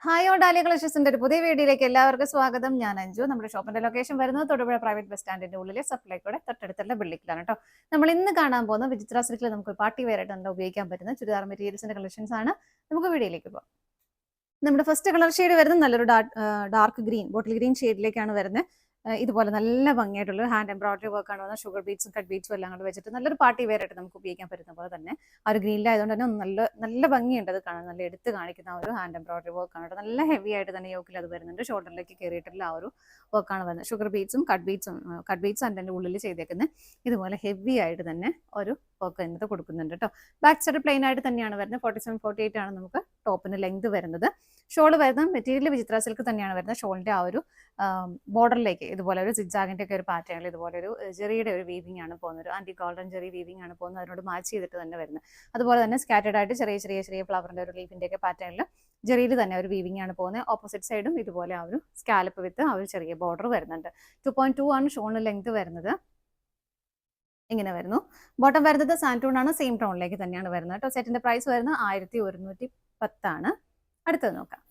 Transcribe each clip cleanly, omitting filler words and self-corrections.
Hi all dahlia കളക്ഷൻസിന്റെ ഒരു പുതിയ വീഡിയോയിലേക്ക് എല്ലാവർക്കും സ്വാഗതം. ഞാൻ അഞ്ജു. നമ്മുടെ ഷോപ്പിന്റെ ലൊക്കേഷൻ വരുന്നത് തൊടുപുഴ പ്രൈവറ്റ് ബസ് സ്റ്റാൻഡിന്റെ ഉള്ളിലെ സപ്ലൈക്കോടെ തൊട്ടടുത്തുള്ള ബിൽഡിങ്ങിലാണ് കേട്ടോ. നമ്മൾ ഇന്ന് കാണാൻ പോകുന്ന വിചിത്ര സിൽക്കിൽ നമുക്ക് പാർട്ടി വെയർ ആയിട്ട് നല്ല ഉപയോഗിക്കാൻ പറ്റുന്ന ചുരിദാർ മെറ്റീരിയൽസിന്റെ കളക്ഷൻസ് ആണ്. നമുക്ക് വീഡിയോയിലേക്ക് പോകാം. നമ്മുടെ ഫസ്റ്റ് കളർ ഷെയ്ഡ് വരുന്നത് നല്ലൊരു ഡാർക്ക് ഗ്രീൻ ബോട്ടിൽ ഗ്രീൻ ഷെയ്ഡിലേക്കാണ് വരുന്നത്. ഇതുപോലെ നല്ല ഭംഗിയായിട്ടുള്ള ഹാൻഡ് എംബ്രോയിഡറി വർക്ക് ആണ് വന്നത്. ഷുഗർ ബീഡ്സും കട്ട് ബീഡ്സും എല്ലാം കൂടെ വെച്ചിട്ട് നല്ലൊരു പാർട്ടി വെയർ ആയിട്ട് നമുക്ക് ഉപയോഗിക്കാൻ പറ്റുന്ന പോലെ തന്നെ ആ ഒരു ഗ്രീനിലായതുകൊണ്ട് തന്നെ നല്ല നല്ല ഭംഗിയുണ്ട് അത് കാണാൻ. നല്ല എടുത്ത് കാണിക്കുന്ന ആ ഒരു ഹാൻഡ് എംബ്രോയിഡറി വർക്ക് ആണ്. നല്ല ഹെവി ആയിട്ട് തന്നെ യോക്കിൽ അത് വരുന്നുണ്ട്. ഷോൾഡറിലേക്ക് കയറിയിട്ടുള്ള ആ ഒരു വർക്കാണ് വരുന്നത്. ഷുഗർ ബീഡ്സും കട്ട് ബീഡ്സും അതിൻ്റെ ഉള്ളിൽ ചെയ്തേക്കുന്നത് ഇതുപോലെ ഹെവി ആയിട്ട് തന്നെ ഒരു വർക്ക് അതിനകത്ത് കൊടുക്കുന്നുണ്ട് കേട്ടോ. ബാക്ക് സൈഡ് പ്ലെയിൻ ആയിട്ട് തന്നെയാണ് വരുന്നത്. 47-48 ആണ് നമുക്ക് ടോപ്പിന് ലെങ്ത് വരുന്നത്. ഷോൾ വരുന്ന മെറ്റീരിയൽ വിചിത്ര സിൽക്ക് തന്നെയാണ് വരുന്നത്. ഷോളിന്റെ ആ ഒരു ബോർഡറിലേക്ക് ഇതുപോലെ ഒരു സിഗ്സാഗിന്റെ ഒക്കെ ഒരു പാറ്റേണിൽ ഇതുപോലെ ഒരു ജെറിയുടെ ഒരു വീവിംഗ് ആണ് പോകുന്നത്. ഒരു ആന്റി ഗോൾഡൻ ജെറി വീവിംഗ് ആണ് പോകുന്നത്. അതിനോട് മാച്ച് ചെയ്തിട്ട് തന്നെ വരുന്നത്. അതുപോലെ തന്നെ സ്കാറ്റേഡ് ആയിട്ട് ചെറിയ ഫ്ലവറിന്റെ ഒരു ലീഫിന്റെ ഒക്കെ പാറ്റേണിൽ ജെറിയിൽ തന്നെ ഒരു വീവിംഗ് ആണ് പോകുന്നത്. ഓപ്പോസിറ്റ് സൈഡും ഇതുപോലെ ആ ഒരു സ്കാലപ്പ് വിത്ത് ആ ഒരു ചെറിയ ബോർഡർ വരുന്നുണ്ട്. 2.2 ആണ് ഷോളിന് ലെങ്ത് വരുന്നത്. ഇങ്ങനെ വരുന്നു. ബോട്ടം വരുന്നത് സാൻറ്റൂൺ ആണ്. സെയിം ടോണിലേക്ക് തന്നെയാണ് വരുന്നത് കേട്ടോ. സെറ്റിന്റെ പ്രൈസ് വരുന്നത് 1110 ആണ്. അടുത്തത് നോക്കാം.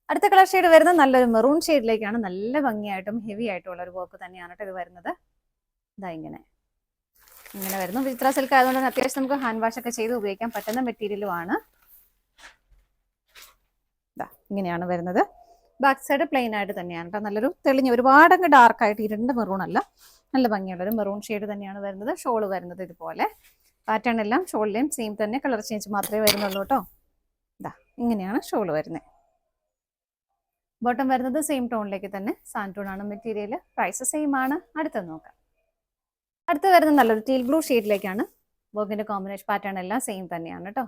അടുത്ത കളർ ഷെയ്ഡ് വരുന്നത് നല്ലൊരു മെറൂൺ ഷെയ്ഡിലേക്കാണ്. നല്ല ഭംഗിയായിട്ടും ഹെവി ആയിട്ടുള്ള ഒരു വർക്ക് തന്നെയാണ് കേട്ടോ ഇത് വരുന്നത്. ഇതാ ഇങ്ങനെ വരുന്നു. വിചിത്ര സിൽക്ക് ആയതുകൊണ്ട് തന്നെ അത്യാവശ്യം നമുക്ക് ഹാൻഡ് വാഷ് ഒക്കെ ചെയ്ത് ഉപയോഗിക്കാൻ പറ്റുന്ന മെറ്റീരിയലും ആണ്. ഇങ്ങനെയാണ് വരുന്നത്. ബാക്ക് സൈഡ് പ്ലെയിൻ ആയിട്ട് തന്നെയാണ് കേട്ടോ. നല്ലൊരു തെളിഞ്ഞ ഒരുപാടങ്ങ് ഡാർക്ക് ആയിട്ട് ഇരുണ്ട മെറൂൺ അല്ല, നല്ല ഭംഗിയുള്ള ഒരു മെറൂൺ ഷെയ്ഡ് തന്നെയാണ് വരുന്നത്. ഷോള് വരുന്നത് ഇതുപോലെ പാറ്റേൺ എല്ലാം ഷോളിലെയും സെയിം തന്നെ, കളർ ചേഞ്ച് മാത്രമേ വരുന്നുള്ളൂ കേട്ടോ. ഇങ്ങനെയാണ് ഷോള് വരുന്നത്. ബോട്ടം വരുന്നത് സെയിം ടോണിലേക്ക് തന്നെ സാൻറ്റൂൺ ആണ് മെറ്റീരിയൽ. പ്രൈസ് സെയിം ആണ്. അടുത്തത് നോക്കാം. അടുത്ത് വരുന്നത് നല്ലൊരു ടീൽ ബ്ലൂ ഷെയ്ഡിലേക്കാണ്. വർക്കിന്റെ കോമ്പിനേഷൻ പാറ്റേൺ എല്ലാം സെയിം തന്നെയാണ് കേട്ടോ.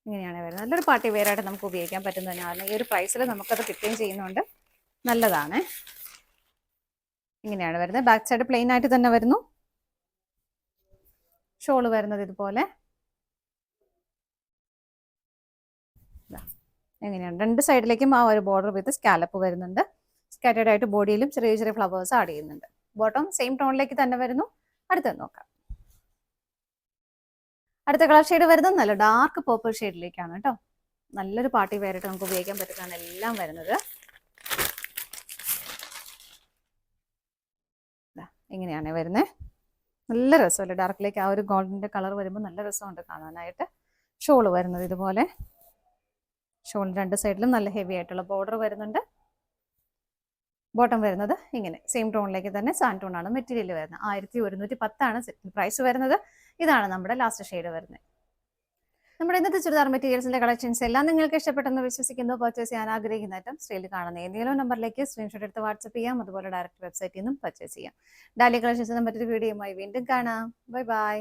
ഇങ്ങനെയാണ് വരുന്നത്. നല്ലൊരു പാർട്ടി വെയർ ആയിട്ട് നമുക്ക് ഉപയോഗിക്കാൻ പറ്റുന്ന തന്നെയാണ്. ഈ ഒരു പ്രൈസിൽ നമുക്കത് കിട്ടുകയും ചെയ്യുന്നുണ്ട്. നല്ലതാണ്. ഇങ്ങനെയാണ് വരുന്നത്. ബാക്ക് സൈഡ് പ്ലെയിൻ ആയിട്ട് തന്നെ വരുന്നു. ഷോള് വരുന്നത് ഇതുപോലെ എങ്ങനെയാണ് രണ്ട് സൈഡിലേക്കും ആ ഒരു ബോർഡർ വിത്ത് സ്കാലപ്പ് വരുന്നുണ്ട്. സ്കാറ്റേഡ് ആയിട്ട് ബോഡിയിലും ചെറിയ ഫ്ലവേഴ്സ് ആഡ് ചെയ്യുന്നുണ്ട്. ബോട്ടം സെയിം ടോണിലേക്ക് തന്നെ വരുന്നു. അടുത്തത് നോക്കാം. അടുത്ത കളർ ഷെയ്ഡ് വരുന്നത് നല്ല ഡാർക്ക് പേർപ്പിൾ ഷെയ്ഡിലേക്കാണ് കേട്ടോ. നല്ലൊരു പാർട്ടി വെയർ ആയിട്ട് നമുക്ക് ഉപയോഗിക്കാൻ പറ്റുന്നതാണ് എല്ലാം വരുന്നത്. ഇങ്ങനെയാണ് വരുന്നത്. നല്ല രസമല്ലേ ഡാർക്കിലേക്ക് ആ ഒരു ഗോൾഡിന്റെ കളർ വരുമ്പോൾ നല്ല രസമുണ്ട് കാണാനായിട്ട്. ഷോള് വരുന്നത് ഇതുപോലെ. ഷോളിന് രണ്ട് സൈഡിലും നല്ല ഹെവി ആയിട്ടുള്ള ബോർഡർ വരുന്നുണ്ട്. ബോട്ടം വരുന്നത് ഇങ്ങനെ സെയിം ടോണിലേക്ക് തന്നെ സാൻറ്റൂൺ ആണ് മെറ്റീരിയൽ വരുന്നത്. 1110 ആണ് പ്രൈസ് വരുന്നത്. ഇതാണ് നമ്മുടെ ലാസ്റ്റ് ഷെയ്ഡ് വരുന്നത്. നമ്മുടെ ഇന്നത്തെ ചുരിദാർ മെറ്റീരിയൽസിന്റെ കളക്ഷൻസ് എല്ലാം നിങ്ങൾക്ക് ഇഷ്ടപ്പെട്ടെന്ന് വിശ്വസിക്കുന്നു. പർച്ചേസ് ചെയ്യാൻ ആഗ്രഹിക്കുന്ന ഐറ്റം സ്ക്രീനിൽ കാണുന്ന ഏതെങ്കിലും നമ്പറിലേക്ക് സ്ക്രീൻഷോട്ട് എടുത്ത് വാട്സ്ആപ്പ് ചെയ്യാം. അതുപോലെ ഡയറക്റ്റ് വെബ്സൈറ്റിൽ നിന്നും പർച്ചേസ് ചെയ്യാം. ഡാലിയ കളക്ഷൻസിന്റെ മറ്റൊരു വീഡിയോയുമായി വീണ്ടും കാണാം. Bye bye.